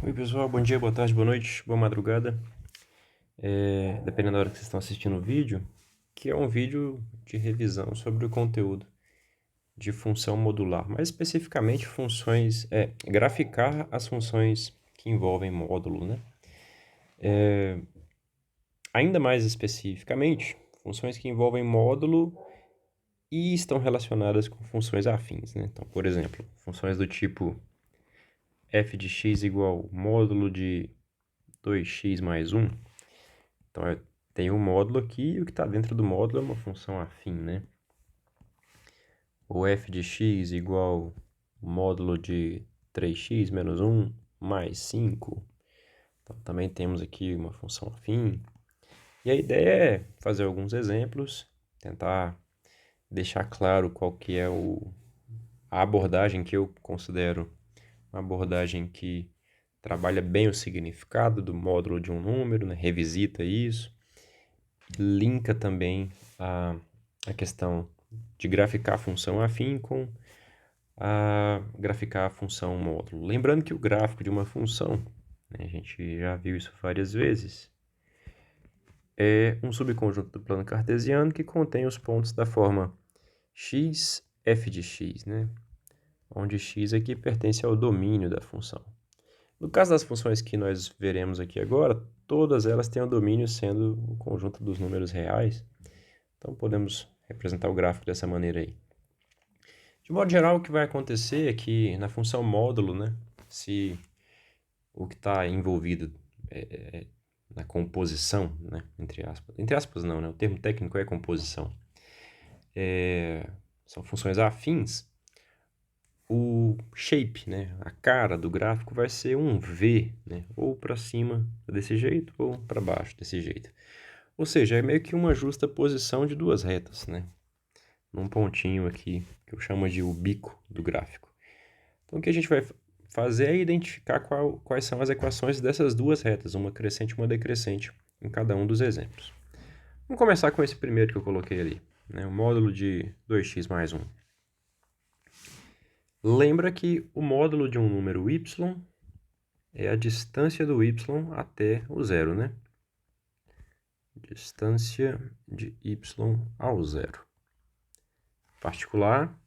Oi pessoal, bom dia, boa tarde, boa noite, boa madrugada. Dependendo da hora que vocês estão assistindo o vídeo, que é um vídeo de revisão sobre o conteúdo de função modular, mais especificamente funções, graficar as funções que envolvem módulo, né? Ainda mais especificamente, funções que envolvem módulo e estão relacionadas com funções afins, né? Então, por exemplo, funções do tipo f de x igual módulo de 2x mais 1. Então, eu tenho um módulo aqui e o que está dentro do módulo é uma função afim, né? O f de x igual módulo de 3x menos 1 mais 5. Então, também temos aqui uma função afim. E a ideia é fazer alguns exemplos, tentar deixar claro qual que é a abordagem que eu considero uma abordagem que trabalha bem o significado do módulo de um número, né? Revisita isso, linka também a questão de graficar a função afim com graficar a função módulo. Lembrando que o gráfico de uma função, né, a gente já viu isso várias vezes, é um subconjunto do plano cartesiano que contém os pontos da forma x, f de x, né? Onde x aqui pertence ao domínio da função. No caso das funções que nós veremos aqui agora, todas elas têm o domínio sendo o conjunto dos números reais. Então, podemos representar o gráfico dessa maneira aí. De modo geral, o que vai acontecer é que na função módulo, né, se o que está envolvido na composição, né, entre aspas não, né, o termo técnico é composição, são funções afins, o shape, né, a cara do gráfico vai ser um V, né, ou para cima desse jeito ou para baixo desse jeito. Ou seja, é meio que uma justa posição de duas retas, né, num pontinho aqui que eu chamo de o bico do gráfico. Então, o que a gente vai fazer é identificar quais são as equações dessas duas retas, uma crescente e uma decrescente, em cada um dos exemplos. Vamos começar com esse primeiro que eu coloquei ali, né, o módulo de 2x mais 1. Lembra que o módulo de um número y é a distância do y até o zero, né? Distância de y ao zero. Particular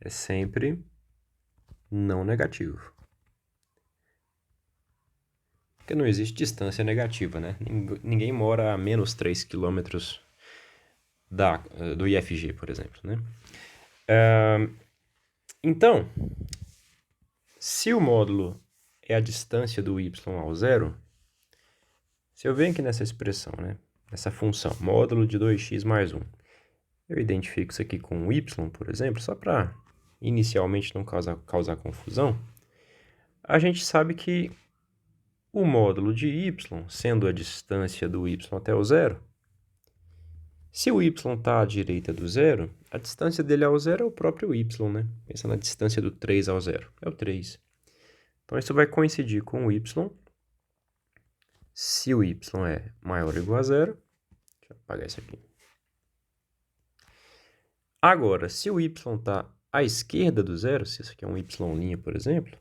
é sempre não negativo. Porque não existe distância negativa, né? Ninguém mora a menos 3 km do IFG, por exemplo, né? Então, se o módulo é a distância do y ao zero, se eu venho aqui nessa expressão, né? Nessa função, módulo de 2x mais 1, eu identifico isso aqui com y, por exemplo, só para inicialmente não causar confusão, a gente sabe que o módulo de y, sendo a distância do y até o zero, se o y está à direita do zero, a distância dele ao zero é o próprio y, né? Pensa na distância do 3 ao zero, é o 3. Então, isso vai coincidir com o y. Se o y é maior ou igual a zero, deixa eu apagar isso aqui. Agora, se o y está à esquerda do zero, se isso aqui é um y', por exemplo,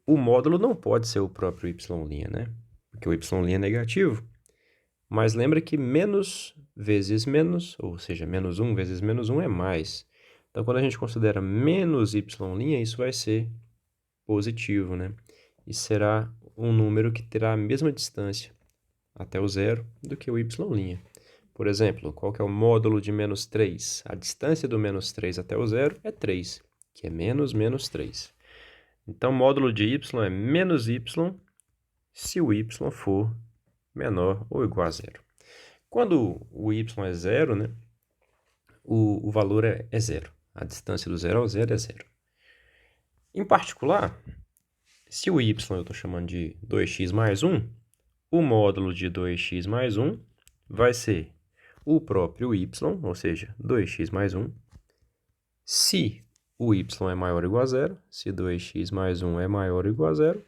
o módulo não pode ser o próprio y', né? Porque o y' é negativo. Mas lembra que menos vezes menos, ou seja, menos 1 vezes menos 1 é mais. Então, quando a gente considera menos y', isso vai ser positivo, né? E será um número que terá a mesma distância até o zero do que o y'. Por exemplo, qual que é o módulo de menos 3? A distância do menos 3 até o zero é 3, que é menos menos 3. Então, o módulo de y é menos y se o y for menor ou igual a zero. Quando o y é zero, né, o valor é zero. A distância do zero ao zero é zero. Em particular, se o y eu estou chamando de 2x mais 1, o módulo de 2x mais 1 vai ser o próprio y, ou seja, 2x mais 1, se o y é maior ou igual a zero, se 2x mais 1 é maior ou igual a zero,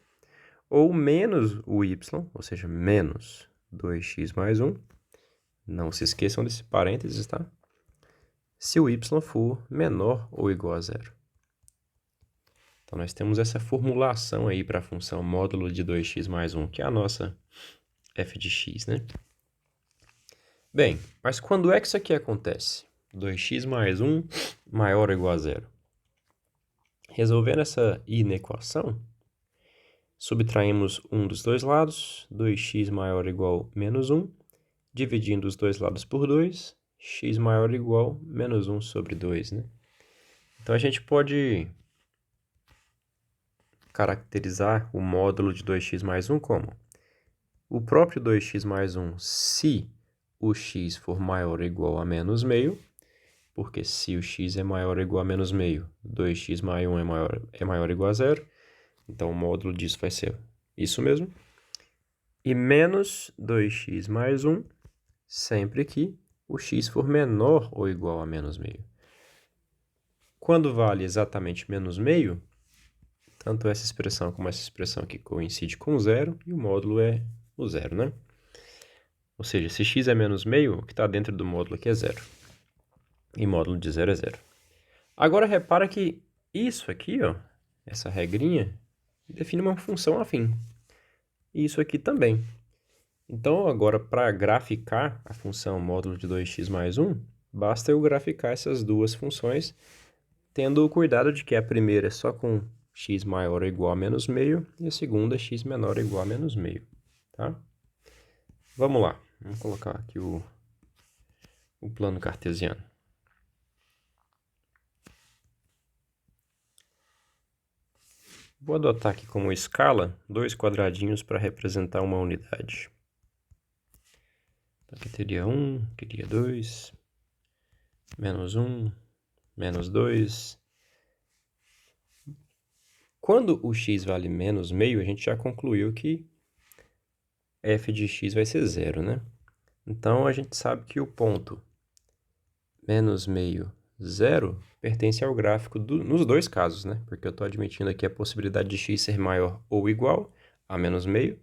ou menos o y, ou seja, menos 2x mais 1, não se esqueçam desse parênteses, tá? Se o y for menor ou igual a zero. Então, nós temos essa formulação aí para a função módulo de 2x mais 1, que é a nossa f de x, né? Bem, mas quando é que isso aqui acontece? 2x mais 1 maior ou igual a zero. Resolvendo essa inequação, subtraímos um dos dois lados, 2x maior ou igual a menos 1, dividindo os dois lados por 2, x maior ou igual a menos 1 sobre 2, né? Então, a gente pode caracterizar o módulo de 2x mais 1 como o próprio 2x mais 1 se o x for maior ou igual a menos meio, porque se o x é maior ou igual a menos meio, 2x mais 1 é maior ou igual a zero, então o módulo disso vai ser isso mesmo. E menos 2x mais 1, sempre que o x for menor ou igual a menos meio. Quando vale exatamente menos meio, tanto essa expressão como essa expressão aqui coincide com zero, e o módulo é o zero, né? Ou seja, se x é menos meio, o que está dentro do módulo aqui é zero. E módulo de zero é zero. Agora, repara que isso aqui, ó, essa regrinha, define uma função afim. E isso aqui também. Então, agora, para graficar a função módulo de 2x mais 1, basta eu graficar essas duas funções, tendo o cuidado de que a primeira é só com x maior ou igual a menos meio, e a segunda é x menor ou igual a menos meio, tá? Vamos lá, vamos colocar aqui o plano cartesiano. Vou adotar aqui como escala dois quadradinhos para representar uma unidade. Então, aqui teria 1, aqui teria 2, menos 1, menos 2. Quando o x vale menos meio, a gente já concluiu que f de x vai ser zero, né? Então, a gente sabe que o ponto menos meio, zero, pertence ao gráfico nos dois casos, né? Porque eu estou admitindo aqui a possibilidade de x ser maior ou igual a menos meio,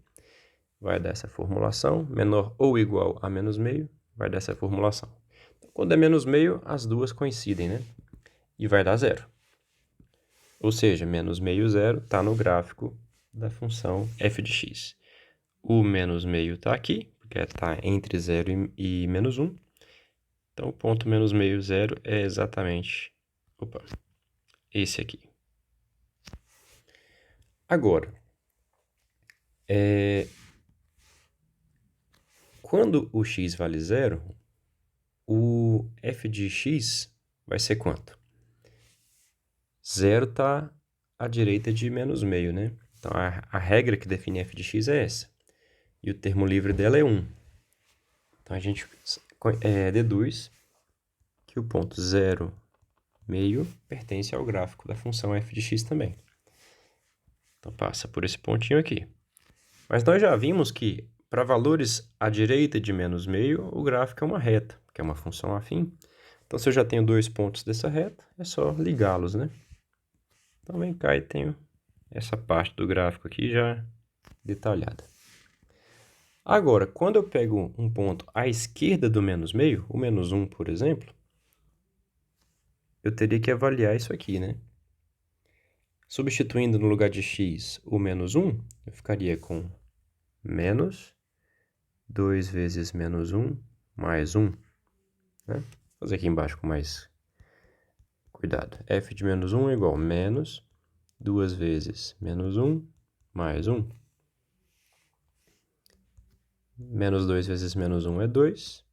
vai dar essa formulação. Menor ou igual a menos meio, vai dar essa formulação. Quando é menos meio, as duas coincidem, né? E vai dar zero. Ou seja, menos meio, zero, está no gráfico da função f de x. O menos meio está aqui, porque está entre 0 e menos 1. Então, o ponto menos meio, zero é exatamente esse aqui. Agora, quando o x vale zero, o f de x vai ser quanto? Zero está à direita de menos meio, né? Então, a regra que define f de x é essa. E o termo livre dela é 1. Então, a gente deduz que o ponto 0, meio, pertence ao gráfico da função f de x também. Então, passa por esse pontinho aqui. Mas nós já vimos que, para valores à direita de menos meio, o gráfico é uma reta, que é uma função afim. Então, se eu já tenho dois pontos dessa reta, é só ligá-los, né? Então, vem cá e tenho essa parte do gráfico aqui já detalhada. Agora, quando eu pego um ponto à esquerda do menos meio, o menos 1, por exemplo, eu teria que avaliar isso aqui, né? Substituindo no lugar de x o menos 1, eu ficaria com menos 2 vezes menos 1 mais 1. Né? Vou fazer aqui embaixo com mais cuidado. F de menos 1 é igual a menos 2 vezes menos 1 mais 1. Menos 2 vezes menos 1 é 2.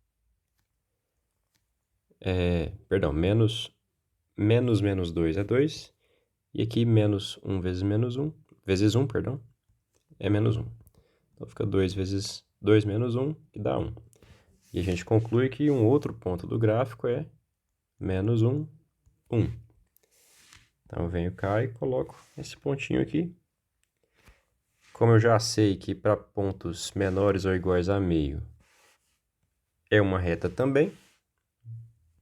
Menos 2 é 2. E aqui menos 1 vezes menos 1, vezes 1, perdão, é menos 1. Então fica 2 vezes 2 menos 1, que dá 1. E a gente conclui que um outro ponto do gráfico é menos 1, 1. Então eu venho cá e coloco esse pontinho aqui. Como eu já sei que para pontos menores ou iguais a meio é uma reta também,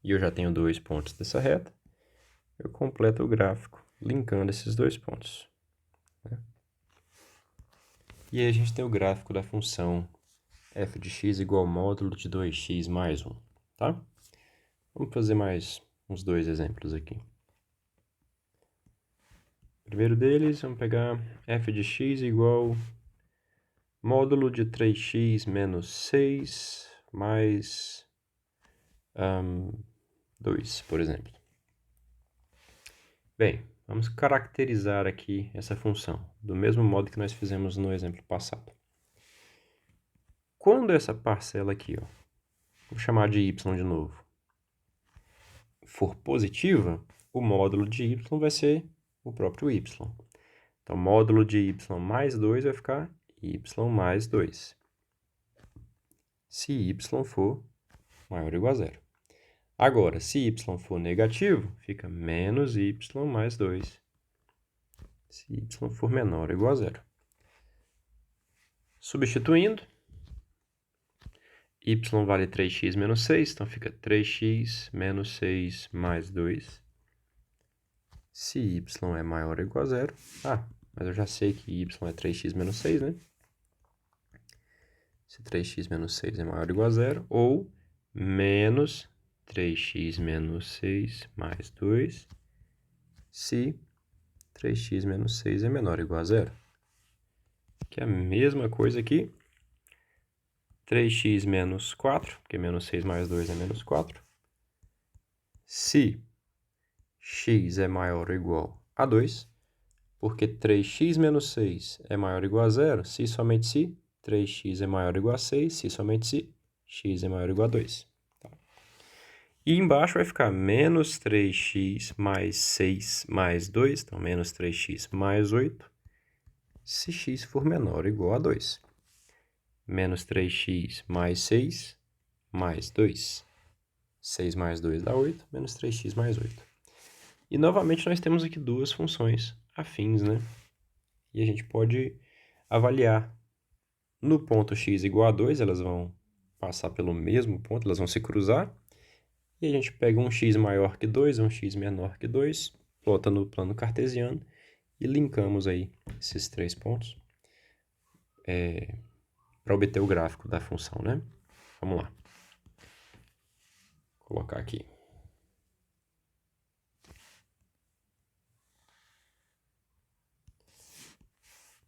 e eu já tenho dois pontos dessa reta, eu completo o gráfico linkando esses dois pontos. Né? E aí a gente tem o gráfico da função f de x igual ao módulo de 2x mais 1. Tá? Vamos fazer mais uns dois exemplos aqui. Primeiro deles, vamos pegar f de x igual módulo de 3x menos 6 mais 2, por exemplo. Bem, vamos caracterizar aqui essa função, do mesmo modo que nós fizemos no exemplo passado. Quando essa parcela aqui, ó, vou chamar de y de novo, for positiva, o módulo de y vai ser o próprio y. Então, módulo de y mais 2 vai ficar y mais 2. Se y for maior ou igual a zero. Agora, se y for negativo, fica menos y mais 2. Se y for menor ou igual a zero. Substituindo, y vale 3x menos 6, então fica 3x menos 6 mais 2. Se y é maior ou igual a zero... mas eu já sei que y é 3x menos 6, né? Se 3x menos 6 é maior ou igual a zero, ou menos 3x menos 6 mais 2, se 3x menos 6 é menor ou igual a zero. Que é a mesma coisa aqui. 3x menos 4, porque menos 6 mais 2 é menos 4. Se x é maior ou igual a 2, porque 3x menos 6 é maior ou igual a zero, se somente se 3x é maior ou igual a 6, se somente se x é maior ou igual a 2. Tá? E embaixo vai ficar menos 3x mais 6 mais 2, então menos 3x mais 8, se x for menor ou igual a 2. Menos 3x mais 6 mais 2. 6 mais 2 dá 8, menos 3x mais 8. E novamente nós temos aqui duas funções afins, né? E a gente pode avaliar. No ponto x igual a 2, elas vão passar pelo mesmo ponto, elas vão se cruzar. E a gente pega um x maior que 2, um x menor que 2, plota no plano cartesiano e linkamos aí esses três pontos para obter o gráfico da função, né? Vamos lá. Vou colocar aqui.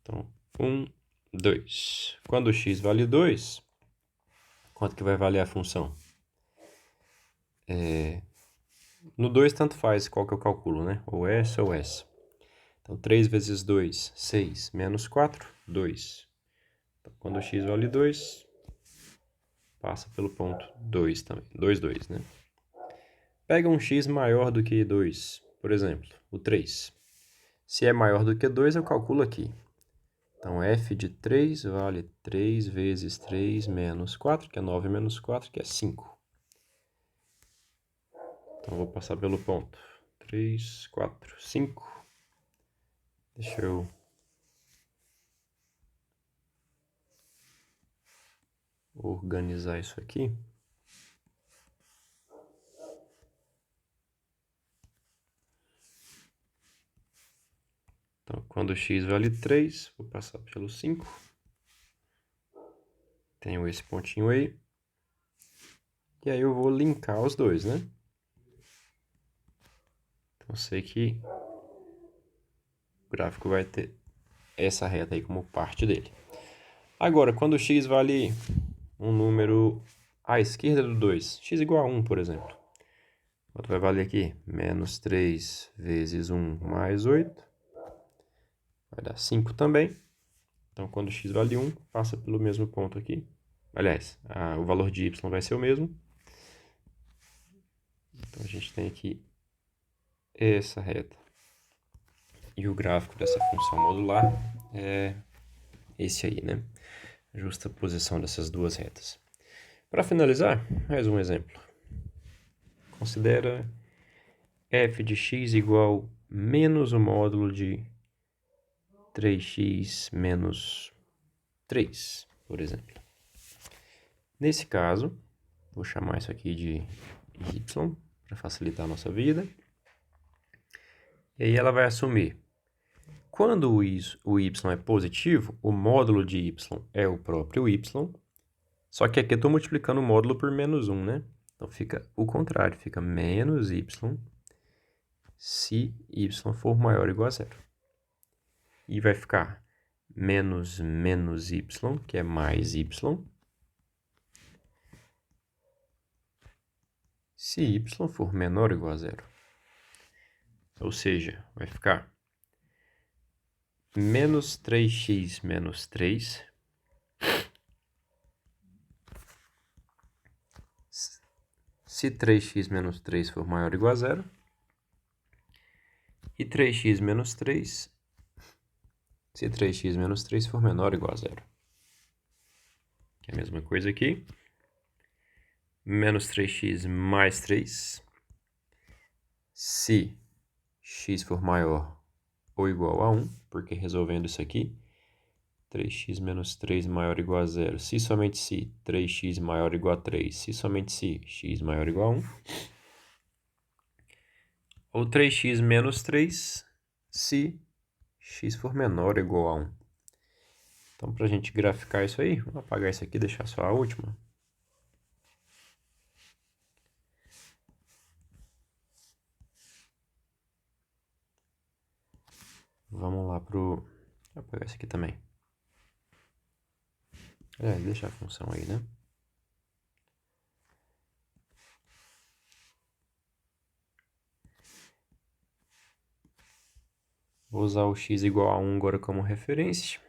Então, 1, 2. Quando x vale 2, quanto que vai valer a função? No 2, tanto faz qual que eu calculo, né? Ou essa ou essa. Então, 3 vezes 2, 6, menos 4, 2. Então, quando x vale 2, passa pelo ponto 2 também. 2, 2, né? Pega um x maior do que 2, por exemplo, o 3. Se é maior do que 2, eu calculo aqui. Então, f de 3 vale 3 vezes 3 menos 4, que é 9 menos 4, que é 5. Então, vou passar pelo ponto 3, 4, 5. Deixa eu organizar isso aqui. Então, quando x vale 3, vou passar pelo 5. Tenho esse pontinho aí. E aí eu vou linkar os dois, né? Então, eu sei que o gráfico vai ter essa reta aí como parte dele. Agora, quando x vale um número à esquerda do 2, x igual a 1, por exemplo. Quanto vai valer aqui? Menos 3 vezes 1 mais 8. Vai dar 5 também. Então, quando x vale 1, passa pelo mesmo ponto aqui. Aliás, o valor de y vai ser o mesmo. Então, a gente tem aqui essa reta. E o gráfico dessa função modular é esse aí, né? A justaposição dessas duas retas. Para finalizar, mais um exemplo. Considera f de x igual menos o módulo de 3x menos 3, por exemplo. Nesse caso, vou chamar isso aqui de y, para facilitar a nossa vida. E aí ela vai assumir, quando o y é positivo, o módulo de y é o próprio y, só que aqui eu estou multiplicando o módulo por menos 1, né? Então fica o contrário, fica menos y se y for maior ou igual a zero. E vai ficar menos menos y, que é mais y, se y for menor ou igual a zero. Ou seja, vai ficar menos 3x menos 3 se 3x menos 3 for maior ou igual a zero, e 3x menos 3 se 3x menos 3 for menor ou igual a zero. Que é a mesma coisa aqui. Menos 3x mais 3 se x for maior ou igual a 1, porque resolvendo isso aqui, 3x menos 3 maior ou igual a 0, se somente se 3x maior ou igual a 3, se somente se x maior ou igual a 1, ou 3x menos 3 se x for menor ou igual a 1. Então, para a gente graficar isso aí, vou apagar isso aqui e deixar só a última. Vamos lá pro... Vou apagar isso aqui também. Deixa a função aí, né? Vou usar o x igual a 1 agora como referência.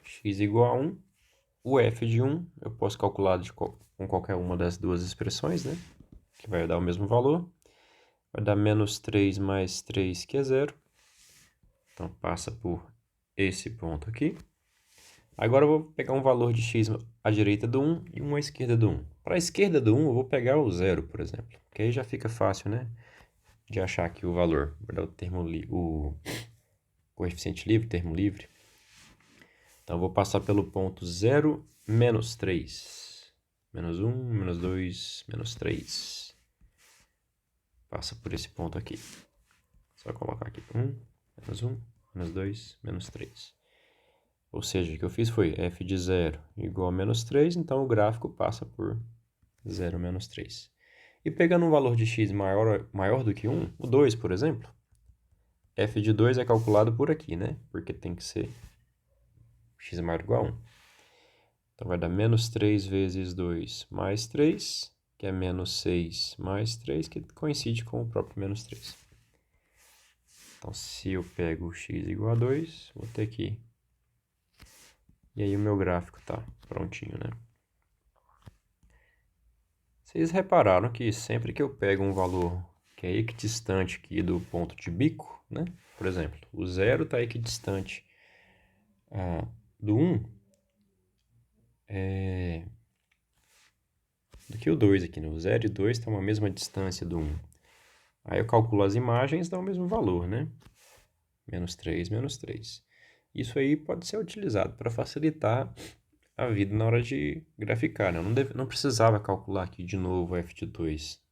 X igual a 1. O f de 1 eu posso calcular com qualquer uma das duas expressões, né? Que vai dar o mesmo valor. Vai dar menos 3 mais 3, que é 0. Então, passa por esse ponto aqui. Agora eu vou pegar um valor de x à direita do 1 e um à esquerda do 1. Para a esquerda do 1, eu vou pegar o 0, por exemplo. Que aí já fica fácil, né? De achar aqui o valor. Vou dar o coeficiente livre, termo livre. Então, eu vou passar pelo ponto 0, menos 3. Menos 1, menos 2, menos 3. Passa por esse ponto aqui. Só colocar aqui 1, menos 2, menos 3. Ou seja, o que eu fiz foi f de 0 igual a menos 3, então o gráfico passa por 0, menos 3. E pegando um valor de x maior do que 1, o 2, por exemplo, f de 2 é calculado por aqui, né? Porque tem que ser x maior ou igual a 1. Então, vai dar menos 3 vezes 2 mais 3, que é menos 6 mais 3, que coincide com o próprio menos 3. Então, se eu pego o x igual a 2, vou ter aqui. E aí o meu gráfico tá prontinho, né? Vocês repararam que sempre que eu pego um valor que é equidistante aqui do ponto de bico, né? Por exemplo, o 0 está equidistante do 1 do que o 2 aqui, né? O 0 e 2 estão a mesma distância do 1. Aí eu calculo as imagens, dá o mesmo valor, né? Menos 3, menos 3. Isso aí pode ser utilizado para facilitar a vida na hora de graficar, né? Eu não precisava calcular aqui de novo f de 2,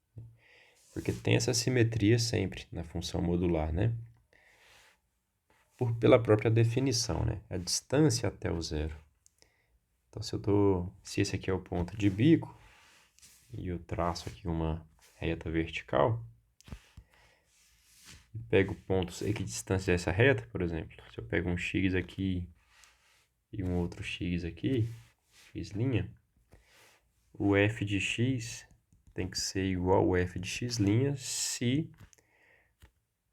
porque tem essa simetria sempre na função modular, né? Pela própria definição, né? A distância até o 0. Então, se esse aqui é o ponto de bico, e eu traço aqui uma reta vertical, e pego pontos equidistância dessa reta, por exemplo, se eu pego um x aqui e um outro x aqui, x', o f de x tem que ser igual ao f de x' se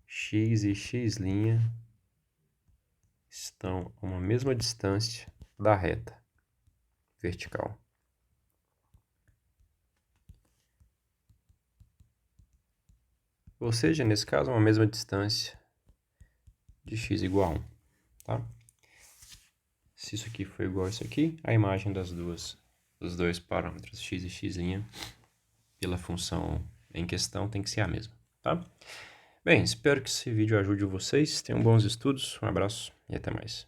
x e x' estão a uma mesma distância da reta vertical. Ou seja, nesse caso, uma mesma distância de x igual a 1, tá? Se isso aqui for igual a isso aqui, a imagem dos dois parâmetros, x e x', pela função em questão, tem que ser a mesma, tá? Bem, espero que esse vídeo ajude vocês. Tenham bons estudos, um abraço e até mais.